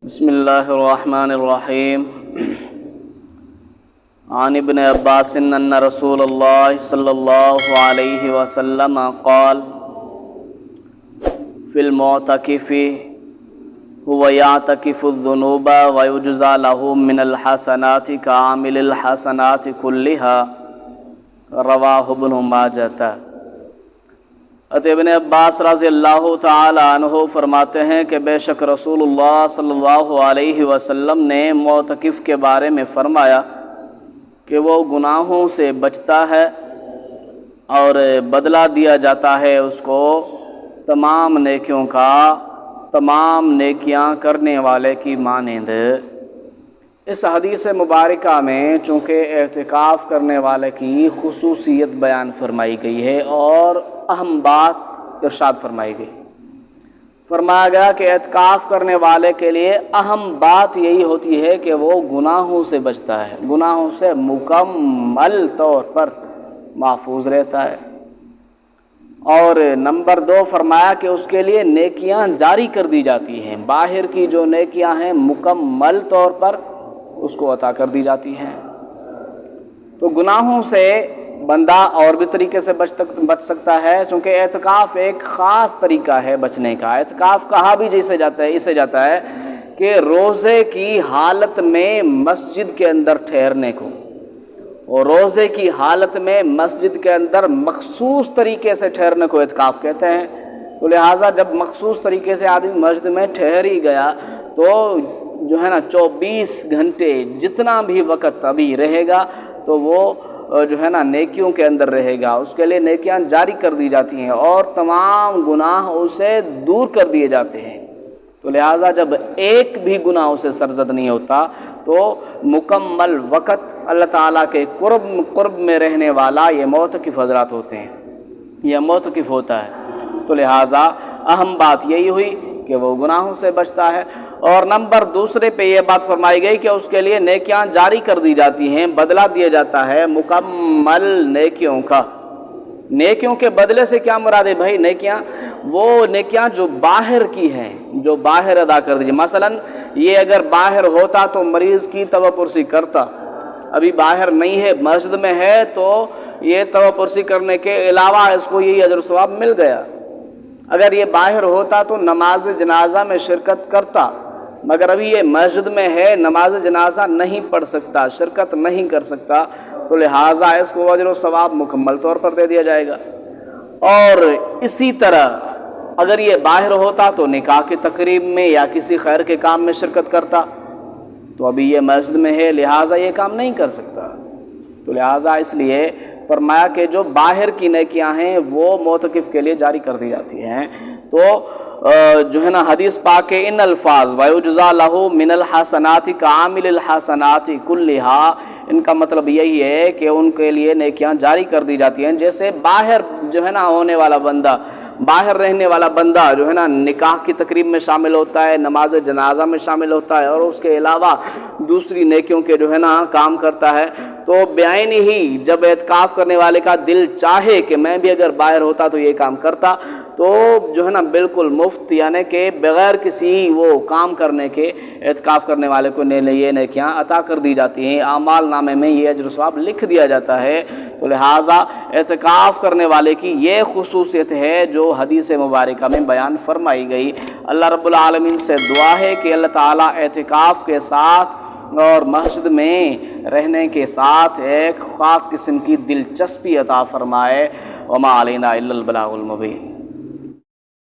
بسم اللہ الرحمن الرحیم عن ابن عباس ان رسول اللہ صلی اللہ علیہ وسلم قال فی المعتکف هو يعتکف الذنوب ويجزى له من الحسنات كعامل الحسنات كلها رواہ ابن ماجہ۔ ابن عباس رضی اللہ تعالی عنہ فرماتے ہیں کہ بے شک رسول اللہ صلی اللہ علیہ وسلم نے معتکف کے بارے میں فرمایا کہ وہ گناہوں سے بچتا ہے اور بدلہ دیا جاتا ہے اس کو تمام نیکیوں کا، تمام نیکیاں کرنے والے کی مانند۔ اس حدیث مبارکہ میں چونکہ اعتکاف کرنے والے کی خصوصیت بیان فرمائی گئی ہے اور اہم بات ارشاد فرمائی گئی، فرمایا گیا کہ اعتکاف کرنے والے کے لیے اہم بات یہی ہوتی ہے کہ وہ گناہوں سے بچتا ہے، گناہوں سے مکمل طور پر محفوظ رہتا ہے۔ اور نمبر 2 فرمایا کہ اس کے لیے نیکیاں جاری کر دی جاتی ہیں، باہر کی جو نیکیاں ہیں مکمل طور پر اس کو عطا کر دی جاتی ہیں۔ تو گناہوں سے بندہ اور بھی طریقے سے بچ سکتا ہے، چونکہ اعتکاف ایک خاص طریقہ ہے بچنے کا۔ اعتکاف کہا بھی اسے جاتا ہے کہ روزے کی حالت میں مسجد کے اندر ٹھہرنے کو، اور روزے کی حالت میں مسجد کے اندر مخصوص طریقے سے ٹھہرنے کو اعتکاف کہتے ہیں۔ تو لہٰذا جب مخصوص طریقے سے آدمی مسجد میں ٹھہر ہی گیا تو جو ہے نا 24 گھنٹے جتنا بھی وقت ابھی رہے گا تو وہ جو ہے نا نیکیوں کے اندر رہے گا، اس کے لیے نیکیاں جاری کر دی جاتی ہیں اور تمام گناہ اسے دور کر دیے جاتے ہیں۔ تو لہٰذا جب ایک بھی گناہ اسے سرزد نہیں ہوتا تو مکمل وقت اللہ تعالیٰ کے قرب میں رہنے والا یہ معتکف حضرات ہوتے ہیں، یہ معتکف ہوتا ہے۔ تو لہٰذا اہم بات یہی ہوئی کہ وہ گناہوں سے بچتا ہے، اور نمبر 2 پہ یہ بات فرمائی گئی کہ اس کے لیے نیکیاں جاری کر دی جاتی ہیں، بدلہ دیا جاتا ہے مکمل نیکیوں کا۔ نیکیوں کے بدلے سے کیا مراد ہے بھائی؟ وہ نیکیاں جو باہر کی ہیں، جو باہر ادا کر دیجیے۔ مثلا یہ اگر باہر ہوتا تو مریض کی توبہ پرسی کرتا، ابھی باہر نہیں ہے مسجد میں ہے تو یہ توبہ پرسی کرنے کے علاوہ اس کو یہی اجر و ثواب مل گیا۔ اگر یہ باہر ہوتا تو نماز جنازہ میں شرکت کرتا، مگر ابھی یہ مسجد میں ہے، نماز جنازہ نہیں پڑھ سکتا، شرکت نہیں کر سکتا، تو لہٰذا اس کو اجر و ثواب مکمل طور پر دے دیا جائے گا۔ اور اسی طرح اگر یہ باہر ہوتا تو نکاح کی تقریب میں یا کسی خیر کے کام میں شرکت کرتا، تو ابھی یہ مسجد میں ہے لہٰذا یہ کام نہیں کر سکتا۔ تو لہٰذا اس لیے فرمایا کہ جو باہر کی نیکیاں ہیں وہ معتکف کے لیے جاری کر دی جاتی ہیں۔ تو جو ہے نا حدیث پاک کے ان الفاظ وَيُجْزَى لَهُ مِنَ الْحَسَنَاتِ كَعَامِلِ الْحَسَنَاتِ كُلِّهَا، ان کا مطلب یہی ہے کہ ان کے لیے نیکیاں جاری کر دی جاتی ہیں، جیسے باہر جو ہے نا ہونے والا بندہ، باہر رہنے والا بندہ جو ہے نا نکاح کی تقریب میں شامل ہوتا ہے، نماز جنازہ میں شامل ہوتا ہے اور اس کے علاوہ دوسری نیکیوں کے جو ہے نا کام کرتا ہے، تو بعین ہی جب اعتکاف کرنے والے کا دل چاہے کہ میں بھی اگر باہر ہوتا تو یہ کام کرتا، تو جو ہے نا بالکل مفت، یعنی کہ بغیر کسی وہ کام کرنے کے اعتکاف کرنے والے کو یہ نیکیاں عطا کر دی جاتی ہیں، اعمال نامے میں یہ اجر و ثواب لکھ دیا جاتا ہے۔ تو لہٰذا اعتکاف کرنے والے کی یہ خصوصیت ہے جو حدیث مبارکہ میں بیان فرمائی گئی۔ اللہ رب العالمین سے دعا ہے کہ اللہ تعالیٰ اعتکاف کے ساتھ اور مسجد میں رہنے کے ساتھ ایک خاص قسم کی دلچسپی عطا فرمائے۔ وما علینا الا البلاغ المبین۔